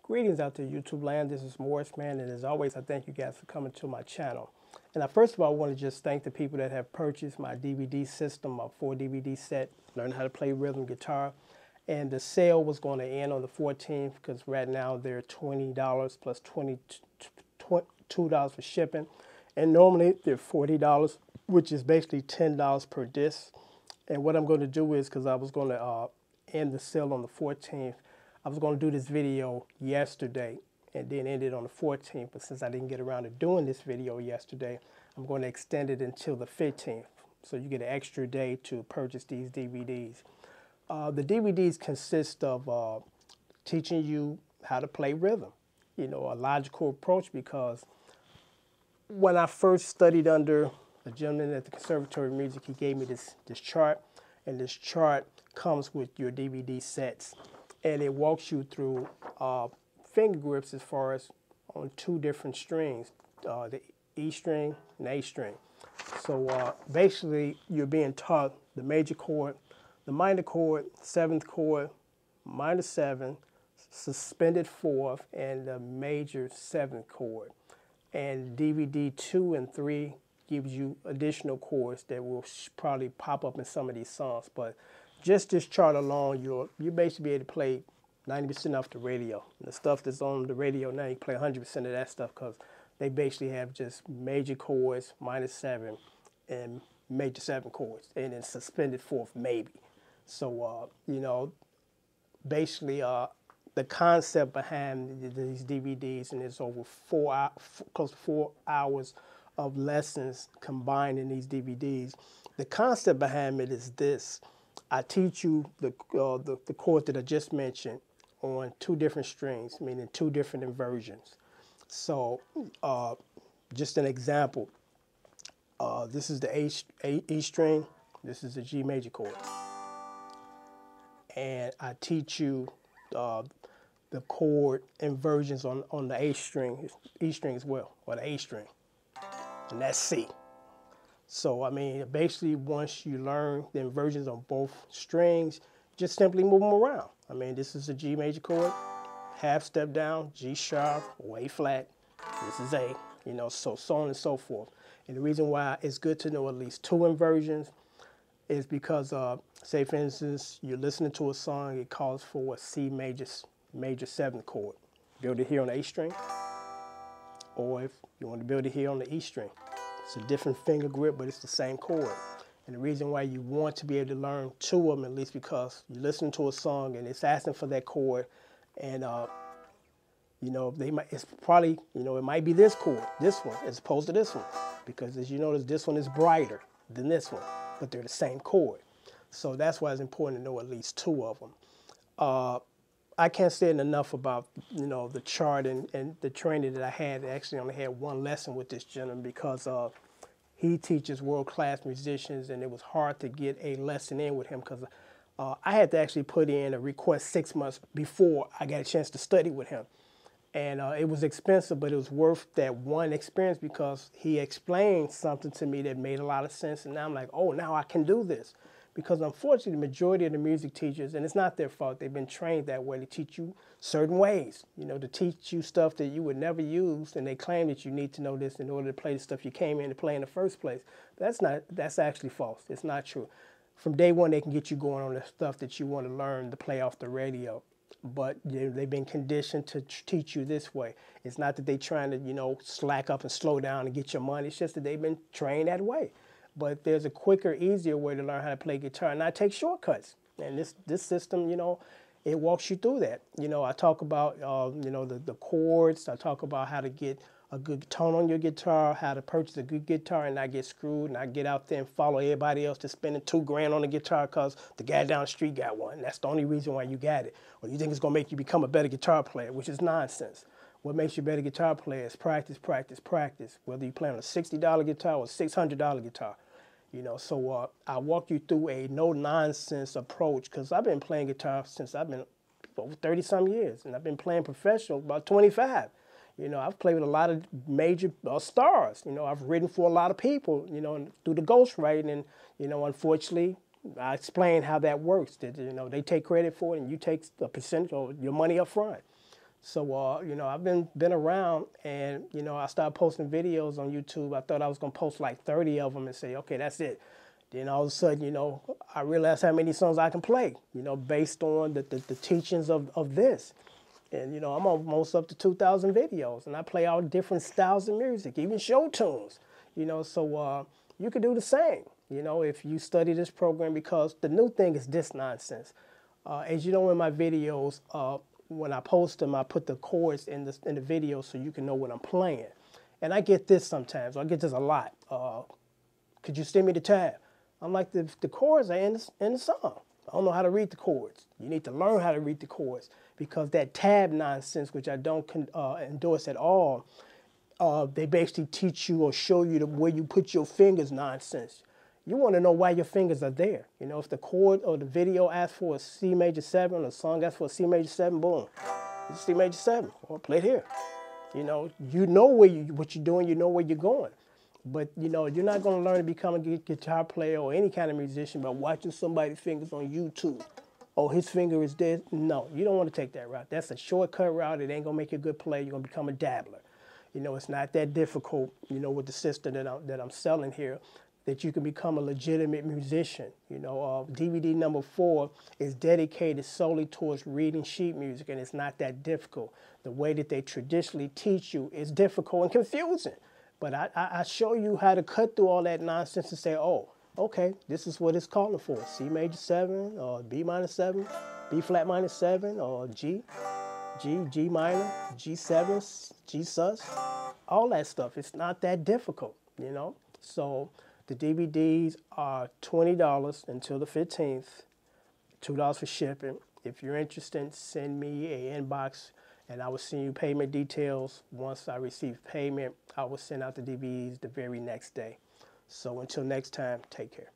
Greetings out there, YouTube land. This is Morris, man, and as always, I thank you guys for coming to my channel. And first of all, I want to just thank the people that have purchased my DVD system, my 4 DVD set, learn how to play rhythm guitar. And the sale was going to end on the 14th because right now they're $20 plus $22 for shipping. And normally they're $40, which is basically $10 per disc. And what I'm going to do is, because I was going to end the sale on the 14th, I was going to do this video yesterday and then end it on the 14th, but since I didn't get around to doing this video yesterday, I'm going to extend it until the 15th. So you get an extra day to purchase these DVDs. The DVDs consist of teaching you how to play rhythm, you know, a logical approach, because when I first studied under a gentleman at the Conservatory of Music, he gave me this chart, and this chart comes with your DVD sets. And it walks you through finger grips as far as on two different strings, the E string and A string. So basically, you're being taught the major chord, the minor chord, seventh chord, minor seven, suspended fourth, and the major seventh chord. And DVD 2 and 3 gives you additional chords that will probably pop up in some of these songs. But just this chart alone, you'll basically be able to play 90% off the radio. And the stuff that's on the radio now, you play 100% of that stuff because they basically have just major chords, minor seven, and major seven chords, and then suspended fourth maybe. So, you know, basically the concept behind these DVDs, and it's over close to 4 hours of lessons combined in these DVDs. The concept behind it is this. I teach you the chord that I just mentioned on two different strings, meaning two different inversions. So just an example, this is the E string, this is the G major chord. And I teach you the chord inversions on the A string, E string as well, or the A string, and that's C. So, I mean, basically, once you learn the inversions on both strings, just simply move them around. I mean, this is a G major chord, half step down, G sharp, or A flat. This is A, you know, so on and so forth. And the reason why it's good to know at least two inversions is because, say, for instance, you're listening to a song, it calls for a C major seventh chord. Build it here on the A string, or if you want to build it here on the E string. It's a different finger grip, but it's the same chord. And the reason why you want to be able to learn two of them, at least, because you listen to a song and it's asking for that chord, and you know, it's probably, you know, it might be this chord, this one, as opposed to this one, because as you notice, this one is brighter than this one, but they're the same chord. So that's why it's important to know at least two of them. I can't say enough about, you know, the chart and the training that I had. I actually only had one lesson with this gentleman because he teaches world-class musicians, and it was hard to get a lesson in with him because I had to actually put in a request 6 months before I got a chance to study with him. And it was expensive, but it was worth that one experience because he explained something to me that made a lot of sense. And now I'm like, oh, now I can do this. Because unfortunately, the majority of the music teachers, and it's not their fault, they've been trained that way to teach you certain ways, you know, to teach you stuff that you would never use, and they claim that you need to know this in order to play the stuff you came in to play in the first place. That's actually false. It's not true. From day one, they can get you going on the stuff that you want to learn to play off the radio, but they've been conditioned to teach you this way. It's not that they're trying to, you know, slack up and slow down and get your money. It's just that they've been trained that way. But there's a quicker, easier way to learn how to play guitar, and I take shortcuts. And this system, you know, it walks you through that. You know, I talk about, you know, the chords. I talk about how to get a good tone on your guitar, how to purchase a good guitar and not get screwed, and not get out there and follow everybody else that's spending $2 grand on a guitar because the guy down the street got one. That's the only reason why you got it. Or you think it's going to make you become a better guitar player, which is nonsense. What makes you a better guitar player is practice, practice, practice, whether you play on a $60 guitar or a $600 guitar. You know, so I walk you through a no-nonsense approach because I've been playing guitar since I've been over 30-some years, and I've been playing professional about 25. You know, I've played with a lot of major stars. You know, I've written for a lot of people, you know, through the ghostwriting, and, you know, unfortunately, I explain how that works, that, you know, they take credit for it and you take a percentage of your money up front. So, you know, I've been around, and, you know, I started posting videos on YouTube. I thought I was going to post like 30 of them and say, okay, that's it. Then all of a sudden, you know, I realized how many songs I can play, you know, based on the teachings of this. And, you know, I'm almost up to 2,000 videos, and I play all different styles of music, even show tunes, you know, so you could do the same, you know, if you study this program, because the new thing is this nonsense. As you know, in my videos, when I post them, I put the chords in the video so you can know what I'm playing. And I get this sometimes. I get this a lot. Could you send me the tab? I'm like, the chords are in the song. I don't know how to read the chords. You need to learn how to read the chords, because that tab nonsense, which I don't endorse at all, they basically teach you or show you where you put your fingers nonsense. You want to know why your fingers are there. You know, if the chord or the video asks for a C major 7, or the song asks for a C major 7, boom, it's C major 7, or play it here. You know what you're doing, you know where you're going. But, you know, you're not going to learn to become a guitar player or any kind of musician by watching somebody's fingers on YouTube. Oh, his finger is there. No, you don't want to take that route. That's a shortcut route. It ain't going to make you a good player. You're going to become a dabbler. You know, it's not that difficult, you know, with the system that I'm selling here, that you can become a legitimate musician. You know, DVD number 4 is dedicated solely towards reading sheet music, and it's not that difficult. The way that they traditionally teach you is difficult and confusing. But I show you how to cut through all that nonsense and say, oh, okay, this is what it's calling for. C major 7, or B minor 7, B flat minor 7, or G minor, G7, G sus, all that stuff. It's not that difficult, you know. So the DVDs are $20 until the 15th, $2 for shipping. If you're interested, send me an inbox, and I will send you payment details. Once I receive payment, I will send out the DVDs the very next day. So until next time, take care.